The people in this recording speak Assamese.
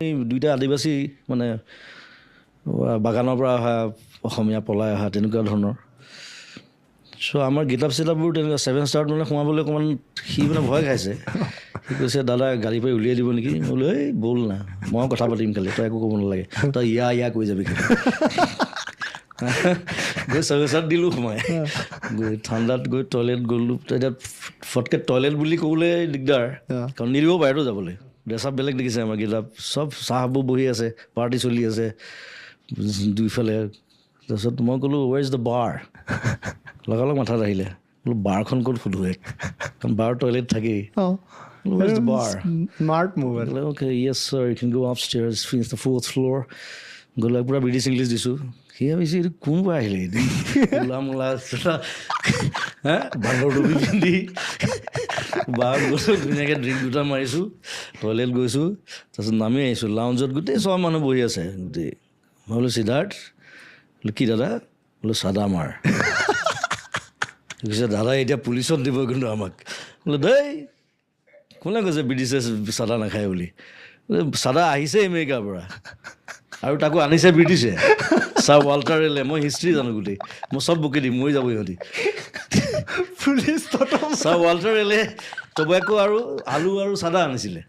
এই দুইটা আদিবাসী মানে বাগানৰ পৰা অহা অসমীয়া পলাই অহা তেনেকুৱা ধৰণৰ চ' আমাৰ কিতাপ চিতাপবোৰ তেনেকুৱা 7 ষ্টাৰত মানে সোমাবলৈ অকণমান সি মানে ভয় খাইছে সি কৈছে দাদা গাড়ী পাৰি উলিয়াই দিব নেকি মই বোলো এই ব'ল না মই কথা পাতিম খালি তই একো ক'ব নালাগে তই ইয়া কৈ যাবি খালি গৈ 7 ষ্টাৰত দিলোঁ সোমাই গৈ ঠাণ্ডাত গৈ টয়লেট গ'লোঁ এতিয়া ফটকৈ টয়লেট বুলি ক'বলৈ দিগদাৰ কাৰণ নিদিব পাৰেতো যাবলৈ ড্ৰেছ আপ বেলেগ দেখিছে আমাৰ কিতাপ চব চাহবোৰ বহি আছে পাৰ্টি চলি আছে দুইফালে তাৰপিছত মই ক'লোঁ ৱেৰ ইজ দ্য বাৰ লগালগ মাথাত আহিলে বোলো বাৰখন ক'ত সোধোঁ কাৰণ বাৰ টয়লেট থাকেই where is the bar smart move okay yes sir you can go up stairs finish the 4th floor গ'লে পূৰা ব্ৰিটিছ ইংলিছ দিছোঁ সি ভাবিছে এইটো কোনবা আহিলে মোলা মোলা হা বান্দৰ টুপি পিন্ধি বাৰ গৈছোঁ ধুনীয়াকৈ ড্ৰিংক দুটা মাৰিছোঁ টয়লেট গৈছোঁ তাৰপিছত নামি আহিছোঁ লাউঞ্জত গোটেই চব মানুহ বহি আছে গোটেই মই বোলো সিদ্ধাৰ্থ বোলো কি দাদা বোলো চাদা মাৰ কৈছে দাদা এতিয়া পুলিচত দিব কিন্তু আমাক বোলো দেই কোনে কৈছে ব্ৰিটিছে চাদা নাখায় বুলি চাদা আহিছে আমেৰিকাৰ পৰা আৰু তাকো আনিছে ব্ৰিটিছে ছাৰ ৱাল্টাৰ ৰেলে মই হিষ্ট্ৰী জানো গোটেই মই চব বকি দিম মৰি যাব ইহঁতি পুলিচ ছাৰ ৱাল্টাৰ ৰেলে টবেকো আৰু আলু আৰু চাদা আনিছিলে